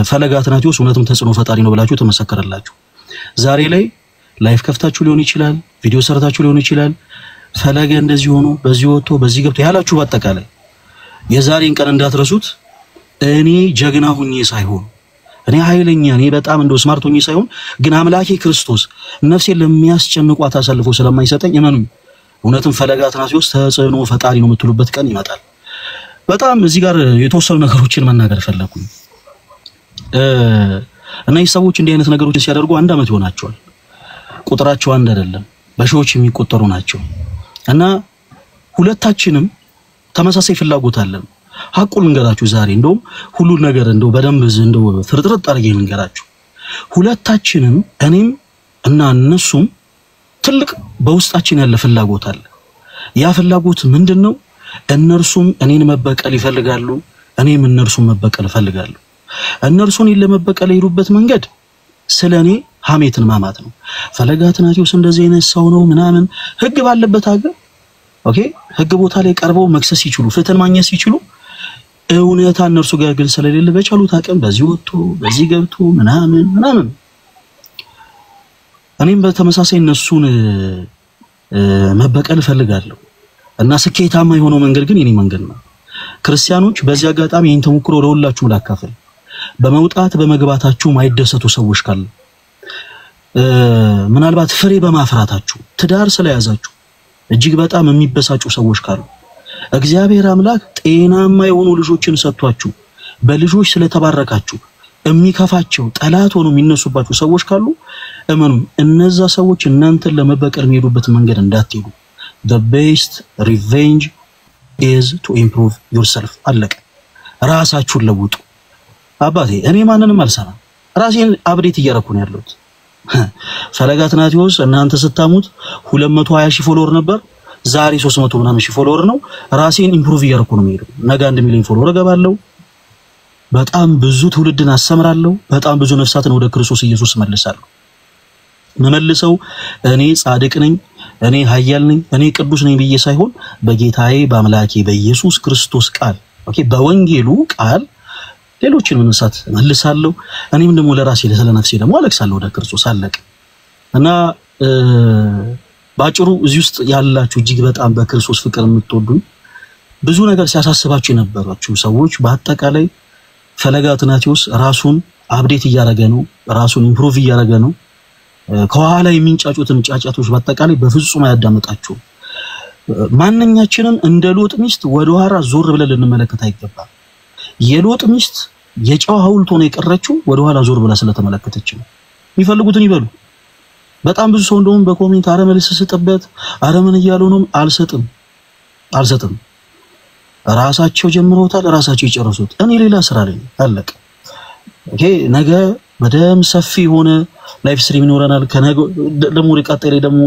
ፈለገ አትናቴዎስ እውነትም ተጽዕኖ ፈጣሪ ነው ብላችሁ ተመሰከረላችሁ። ዛሬ ላይ ላይፍ ከፍታችሁ ሊሆን ይችላል፣ ቪዲዮ ሰርታችሁ ሊሆን ይችላል። ፈለገ እንደዚህ ሆኖ በዚህ ወጥቶ በዚህ ገብቶ ያላችሁ በአጠቃላይ የዛሬን ቀን እንዳትረሱት። እኔ ጀግና ሁኜ ሳይሆን እኔ ኃይለኛ እኔ በጣም እንደው ስማርት ሁኜ ሳይሆን ግን አምላኬ ክርስቶስ ነፍሴን ለሚያስጨንቋት አሳልፎ ስለማይሰጠኝ እመኑኝ እውነትም ፈለገ አትናቴዎስ ተጽዕኖ ፈጣሪ ነው የምትሉበት ቀን ይመጣል። በጣም እዚህ ጋር የተወሰኑ ነገሮችን መናገር ፈለኩኝ። እነዚህ ሰዎች እንዲህ አይነት ነገሮችን ሲያደርጉ 1 አመት ይሆናቸዋል። ቁጥራቸው አንድ አይደለም፣ በሺዎች የሚቆጠሩ ናቸው። እና ሁለታችንም ተመሳሳይ ፍላጎት አለን። ሐቁን እንገራችሁ ዛሬ እንደውም ሁሉ ነገር እንደው በደንብ እንደው ፍርጥርጥ አድርጌ እንገራችሁ። ሁለታችንም እኔም እና እነሱም ትልቅ በውስጣችን ያለ ፍላጎት አለ። ያ ፍላጎት ምንድነው? እነርሱም እኔን መበቀል ይፈልጋሉ፣ እኔም እነርሱም መበቀል እፈልጋለሁ። እነርሱን ለመበቀል የሄዱበት መንገድ ስለኔ ሐሜትን ማማት ነው። ፈለገ አትናቴዎስ እንደዚህ አይነት ሰው ነው ምናምን ህግ ባለበት ሀገር ኦኬ ህግ ቦታ ላይ ቀርበው መክሰስ ይችሉ፣ ፍትህን ማግኘት ይችሉ። እውነታ እነርሱ ጋር ግን ስለሌለ በቻሉት አቅም በዚህ ወጥቶ በዚህ ገብቶ ምናምን እኔም በተመሳሳይ እነሱን መበቀል እፈልጋለሁ። እና ስኬታማ የሆነው መንገድ ግን የኔ መንገድ ነው። ክርስቲያኖች በዚህ አጋጣሚ ይህን ተሞክሮ ለሁላችሁም ላካፍል። በመውጣት በመግባታችሁ ማይደሰቱ ሰዎች ካሉ ምናልባት ፍሬ በማፍራታችሁ ትዳር ስለያዛችሁ እጅግ በጣም የሚበሳጩ ሰዎች ካሉ እግዚአብሔር አምላክ ጤናማ የሆኑ ልጆችን ሰጥቷችሁ በልጆች ስለተባረካችሁ የሚከፋቸው ጠላት ሆኖ የሚነሱባችሁ ሰዎች ካሉ እመኑ እነዛ ሰዎች እናንተን ለመበቀል የሚሄዱበት መንገድ እንዳትሄዱ። The best revenge is to improve yourself። አለቀ። ራሳችሁን ለውጡ። አባቴ እኔ ማንንም አልሰማም፣ ራሴን አብዴት እያረኩ ነው ያለሁት። ፈለገ አትናቴዎስ እናንተ ስታሙት 220 ሺህ ፎሎወር ነበር፣ ዛሬ 300 ምናምን ሺህ ፎሎወር ነው። ራሴን ኢምፕሩቭ እያረኩ ነው የሚሄደው። ነገ 1 ሚሊዮን ፎሎወር እገባለሁ። በጣም ብዙ ትውልድን አስተምራለሁ። በጣም ብዙ ነፍሳትን ወደ ክርስቶስ ኢየሱስ መልሳለሁ። መመልሰው እኔ ጻድቅ ነኝ፣ እኔ ኃያል ነኝ፣ እኔ ቅዱስ ነኝ ብዬ ሳይሆን በጌታዬ በአምላኬ በኢየሱስ ክርስቶስ ቃል ኦኬ በወንጌሉ ቃል ሌሎችን መንሳት መልሳለሁ። እኔም ደግሞ ለራሴ ለነፍሴ ደግሞ አለቅሳለሁ ወደ ክርስቶስ። አለቀ። እና ባጭሩ እዚህ ውስጥ ያላችሁ እጅግ በጣም በክርስቶስ ፍቅር የምትወዱኝ ብዙ ነገር ሲያሳስባችሁ የነበራችሁ ሰዎች በአጠቃላይ ፈለገ አትናቴዎስ ራሱን አፕዴት እያደረገ ነው፣ ራሱን ኢምፕሩቭ እያደረገ ነው። ከኋላ የሚንጫጩትን ጫጫቶች በአጠቃላይ በፍጹም አያዳምጣችሁ። ማንኛችንም እንደ ሎጥ ሚስት ወደ ኋላ ዞር ብለን ልንመለከት አይገባም። የሎጥ ሚስት የጨው ሐውልት ሆነ የቀረችው ወደ ኋላ ዞር ብላ ስለተመለከተች ነው። የሚፈልጉትን ይበሉ። በጣም ብዙ ሰው እንደውም በኮሜንት አረመልስ ስጥበት አረመን እያሉ ነው። አልሰጥም። ራሳቸው ጀምሮታል፣ ራሳቸው ይጨርሱት። እኔ ሌላ ስራ ላይ አለቀ። ኦኬ ነገ በደም ሰፊ ሆነ ላይፍ ስትሪም ይኖረናል። ከነገ ደግሞ ለቀጣይ ላይ ደግሞ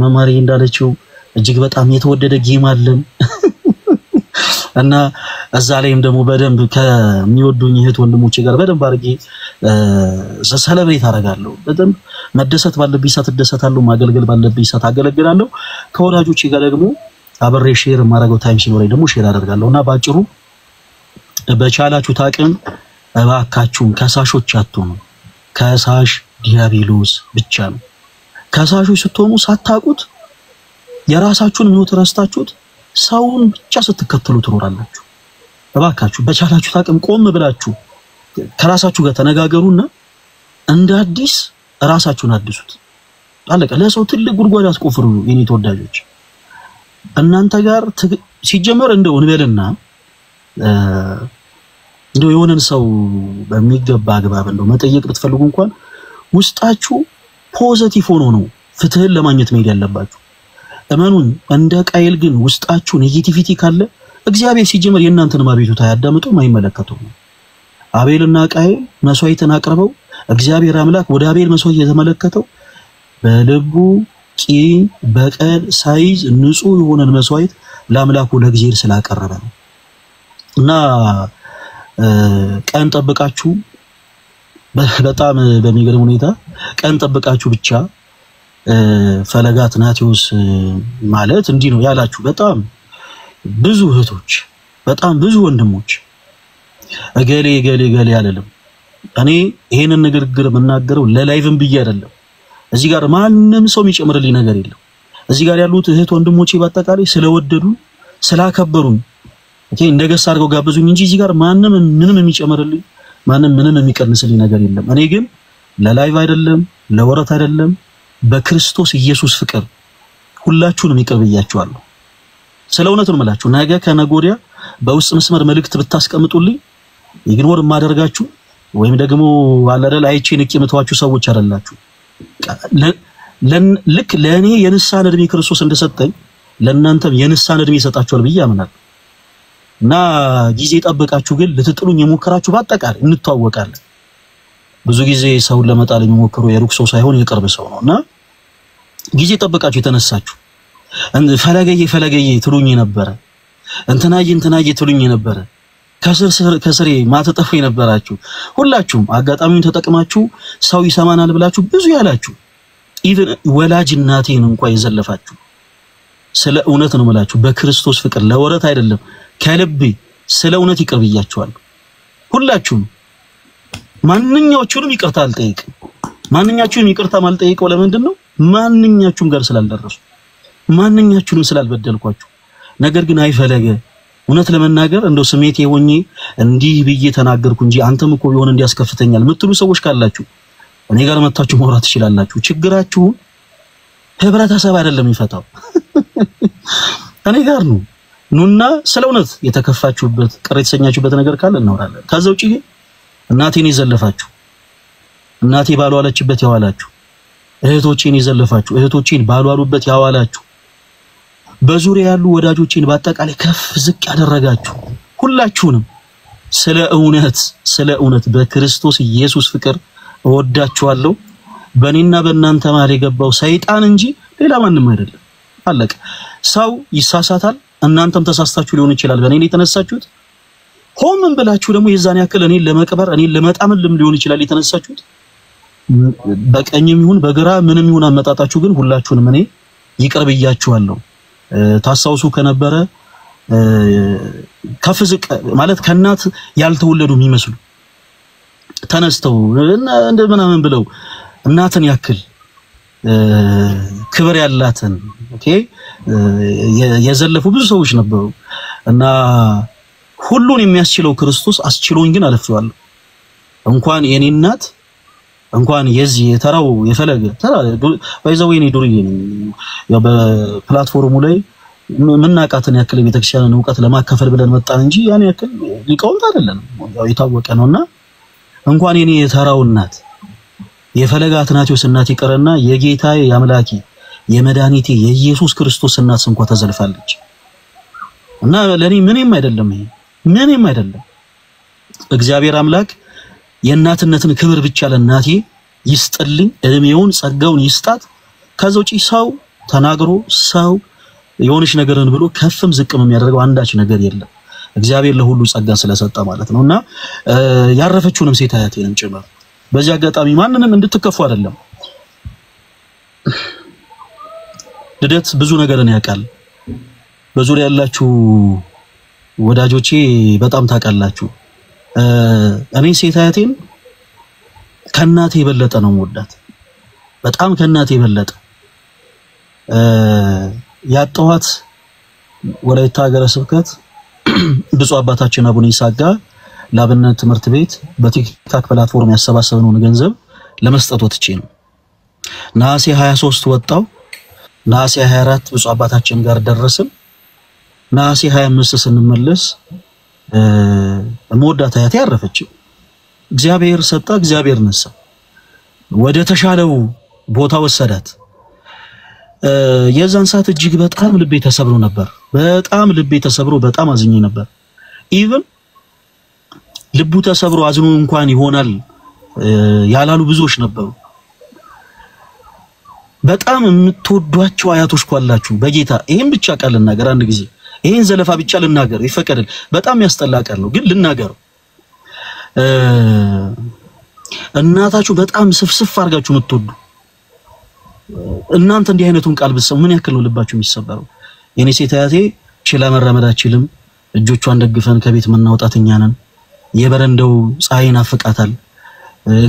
መማሪ እንዳለችው እጅግ በጣም የተወደደ ጌም አለን እና እዛ ላይም ደግሞ በደንብ ከሚወዱኝ እህት ወንድሞቼ ጋር በደንብ አርጌ ሰለብሬት አደርጋለሁ። በደንብ መደሰት ባለብኝ ሰዓት እደሰታለሁ፣ ማገልገል ባለብኝ ሰዓት አገለግላለሁ። ከወዳጆቼ ጋር ደግሞ አብሬ ሼር ማድረገው ታይም ሲኖረኝ ደግሞ ሼር አደርጋለሁና ባጭሩ በቻላችሁ ታቅም እባካችሁን ከሳሾች አትሁኑ። ከሳሽ ዲያብሎስ ብቻ ነው። ከሳሾች ስትሆኑ ሳታቁት የራሳችሁን ምኞት ረስታችሁት ሰውን ብቻ ስትከተሉ ትኖራላችሁ። እባካችሁ በቻላችሁ ታቅም ቆም ብላችሁ ከራሳችሁ ጋር ተነጋገሩና እንደ አዲስ ራሳችሁን አድሱት። አለቀ። ለሰው ትልቅ ጉድጓድ አስቆፍሩ የኔ ተወዳጆች። እናንተ ጋር ሲጀመር እንደው እንበልና እንደው የሆነን ሰው በሚገባ አግባብ እንደው መጠየቅ ብትፈልጉ እንኳን ውስጣችሁ ፖዚቲቭ ሆኖ ነው ፍትህን ለማግኘት መሄድ ያለባችሁ። እመኑን እንደ ቃየል ግን ውስጣችሁ ኔጌቲቪቲ ካለ እግዚአብሔር ሲጀመር የእናንተን ማቤቱታ ያዳምጠው ማይመለከተው ነው። አቤልና ቃየል መስዋዕትን አቅርበው እግዚአብሔር አምላክ ወደ አቤል መስዋዕት የተመለከተው በልቡ ቂም በቀል ሳይዝ ንጹህ የሆነን መስዋዕት ለአምላኩ ለእግዚአብሔር ስላቀረበ ነው። እና ቀን ጠብቃችሁ በጣም በሚገርም ሁኔታ ቀን ጠብቃችሁ ብቻ ፈለገ አትናቴዎስ ማለት እንዲህ ነው ያላችሁ በጣም ብዙ እህቶች በጣም ብዙ ወንድሞች እገሌ እገሌ አይደለም እኔ ይሄንን ንግግር መናገረው ለላይቭም ብዬ አይደለም እዚህ ጋር ማንንም ሰው የሚጨምርልኝ ነገር የለም እዚህ ጋር ያሉት እህት ወንድሞቼ በአጠቃላይ ስለወደዱ ስላከበሩኝ ኦኬ እንደገስ አድርገው ጋበዙኝ እንጂ እዚህ ጋር ማንንም ምንም የሚጨምርልኝ ማንንም ምንም የሚቀንስልኝ ነገር የለም እኔ ግን ለላይቭ አይደለም ለወረት አይደለም በክርስቶስ ኢየሱስ ፍቅር ሁላችሁንም ይቀርብያችኋለሁ ስለ እውነት ነው የምላችሁ ነገ ከነጎዲያ በውስጥ መስመር መልእክት ብታስቀምጡልኝ ይግኖር ማደርጋችሁ ወይም ደግሞ አላደል አይቼ ንቂ መተዋችሁ ሰዎች አይደላችሁ ልክ ለኔ የንሳን እድሜ ክርስቶስ እንደሰጠኝ ለእናንተም የንሳን እድሜ ይሰጣችኋል ብዬ አምናለሁ እና ጊዜ ጠብቃችሁ ግን ልትጥሉኝ የሞከራችሁ በአጠቃላይ እንተዋወቃለን ብዙ ጊዜ ሰውን ለመጣል የሚሞክሩ የሩቅ ሰው ሳይሆን የቅርብ ሰው ነውና ጊዜ ጠብቃችሁ የተነሳችሁ ፈለገዬ ትሉኝ ነበር እንትናዬ ትሉኝ ነበር ከስሬ ማተጠፉ የነበራችሁ ሁላችሁም አጋጣሚውን ተጠቅማችሁ ሰው ይሰማናል ብላችሁ ብዙ ያላችሁ ኢቭን ወላጅ እናቴን እንኳን ይዘለፋችሁ ስለ እውነት ነው ማለት በክርስቶስ ፍቅር ለወረት አይደለም ከልብ ስለ እውነት ይቅርብያችኋል ሁላችሁም ማንኛዎቹንም ይቅርታ አልጠይቅ ማንኛችሁንም ይቅርታ ማልጠይቀው ለምንድን ነው ማንኛችሁም ጋር ስላልደረሱ ማንኛችሁንም ስላልበደልኳችሁ ነገር ግን አይፈለገ እውነት ለመናገር እንደው ስሜቴ ሆኜ እንዲህ ብዬ ተናገርኩ እንጂ አንተም እኮ ቢሆን እንዲያስከፍተኛል ምትሉ ሰዎች ካላችሁ እኔ ጋር መጣችሁ ማውራት ትችላላችሁ ችግራችሁ ህብረተሰብ አይደለም ይፈታው እኔ ጋር ነው ኑና ስለ እውነት የተከፋችሁበት ቅር የተሰኛችሁበት ነገር ካለ እናወራለን ከዛው ጪ እናቴን ይዘለፋችሁ እናቴ ባልዋለችበት ያዋላችሁ እህቶቼን ይዘለፋችሁ እህቶቼን ባልዋሉበት ያዋላችሁ በዙሪያ ያሉ ወዳጆቼን በአጠቃላይ ከፍ ዝቅ ያደረጋችሁ ሁላችሁንም ስለ እውነት በክርስቶስ ኢየሱስ ፍቅር እወዳችኋለሁ በእኔና በእናንተ መሃል የገባው ሰይጣን እንጂ ሌላ ማንም አይደለም አለቀ ሰው ይሳሳታል እናንተም ተሳስታችሁ ሊሆን ይችላል በእኔ ላይ ተነሳችሁት ሆምን ብላችሁ ደግሞ የዛን ያክል እኔን ለመቅበር እኔን ለመጣምልም ሊሆን ይችላል የተነሳችሁት በቀኝም ይሁን በግራ ምንም ይሁን አመጣጣችሁ ግን ሁላችሁንም እኔ ይቅርብያችኋለሁ ታሳውሱ ከነበረ ከፍዝቅ ማለት ከናት ያልተወለዱ የሚመስሉ ተነስተው እንደ ምናምን ብለው እናትን ያክል ክብር ያላትን ኦኬ የዘለፉ ብዙ ሰዎች ነበሩ እና ሁሉን የሚያስችለው ክርስቶስ አስችሎኝ ግን አለፈዋለሁ እንኳን የኔ እናት እንኳን የዚህ የተራው የፈለገ ተራ ባይዘው የኔ ዱርዬ ነው ያው በፕላትፎርሙ ላይ ምንናቃተን ያክል ቤተክርስቲያንን ዕውቀት ለማካፈል ብለን መጣን እንጂ ያን ያክል ሊቃውንት አይደለም ያው የታወቀ ነውና እንኳን የኔ የተራው እናት የፈለገ አትናቴዎስ እናት ይቀርና የጌታዬ ያምላኪ የመድኃኒቴ የኢየሱስ ክርስቶስ እናት እንኳን ተዘልፋለች እና ለኔ ምንም አይደለም ይሄ ምንም አይደለም እግዚአብሔር አምላክ የእናትነትን ክብር ብቻ ለእናቴ ይስጥልኝ እድሜውን ጸጋውን ይስጣት ከዛው ጪ ሰው ተናግሮ ሰው የሆነች ነገርን ብሎ ከፍም ዝቅም የሚያደርገው አንዳች ነገር የለም እግዚአብሔር ለሁሉ ጸጋ ስለሰጠ ማለት ነውና ያረፈችውንም ሴት አያቴንም ጭምር በዚህ አጋጣሚ ማንንም እንድትከፉ አይደለም ልደት ብዙ ነገርን ያውቃል በዙሪያ ያላችሁ ወዳጆቼ በጣም ታውቃላችሁ እኔ ሴት አያቴን ከናቴ የበለጠ ነው ወዳት በጣም ከናቴ የበለጠ ያጣዋት ወላይታ ሀገረ ስብከት ብፁዕ አባታችን አቡነ ይስሐቅ ለአብነት ትምህርት ቤት በቲክታክ ፕላትፎርም ያሰባሰበውን ገንዘብ ለመስጠት ወጥቼ ነው ነሐሴ 23 ወጣው ነሐሴ 24 ብፁዕ አባታችን ጋር ደረስን ነሐሴ 25 ስንመለስ ሞዳታ ያተ ያረፈችው እግዚአብሔር ሰጣ እግዚአብሔር ነሳ ወደ ተሻለው ቦታ ወሰዳት የዛን ሰዓት እጅግ በጣም ልቤ ተሰብሮ ነበር በጣም አዝኜ ነበር ኢቭን ልቡ ተሰብሮ አዝኖ እንኳን ይሆናል ያላሉ ብዙዎች ነበሩ በጣም የምትወዷቸው አያቶች ኳላችሁ በጌታ ይሄን ብቻ ቃል ልናገር አንድ ጊዜ ይሄን ዘለፋ ብቻ ልናገር ይፈቀደል በጣም ያስጠላቀር ነው ግን ልናገር እናታችሁ በጣም ስፍስፍ አርጋችሁ የምትወዱ እናንተ እንዲህ አይነቱን ቃል ብትሰሙ ምን ያክል ነው ልባችሁ የሚሰበረው የኔ ሴት አያቴ ችላ መራመድ አትችልም እጆቿን ደግፈን ከቤት መናውጣትኛ ነን የበረንዳው ፀሐይን አፈቃታል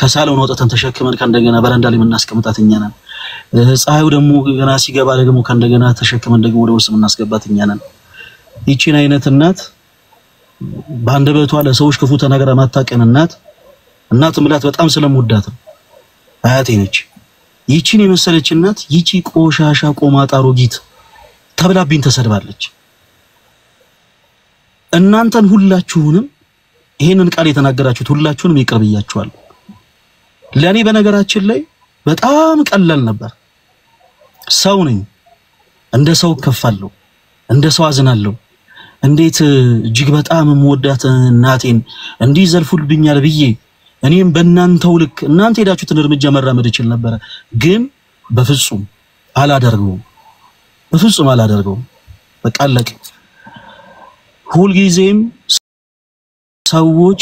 ከሳሎን ወጣተን ተሸክመን ከእንደገና በረንዳ ላይ የምናስቀምጣት እኛ ነን ፀሐዩ ደግሞ ገና ሲገባ ደግሞ ከእንደገና ተሸክመን ደግሞ ወደ ውስጥ የምናስገባት እኛ ነን ይቺን አይነት እናት ባንደበቷ ለሰዎች ክፉ ተናገራ ማታቀን እናት ምላት በጣም ስለምወዳት አያቴ ነች ይቺን የመሰለች እናት ይቺ ቆሻሻ ቆማጣ ሮጊት ተብላብኝ ተሰድባለች እናንተን ሁላችሁንም ይሄንን ቃል የተናገራችሁት ሁላችሁንም ይቅርብያችኋል ለኔ በነገራችን ላይ በጣም ቀላል ነበር ሰው ነኝ እንደ ሰው ከፋለሁ እንደ ሰው አዝናለሁ እንዴት እጅግ በጣም የምወዳት እናቴን እንዲህ ዘልፉልብኛል ብዬ እኔም በእናንተው ልክ እናንተ ሄዳችሁትን እርምጃ መራመድ ይችል ነበር ግን በፍጹም አላደርገውም በቃ አለቀ ሁሉ ጊዜም ሰዎች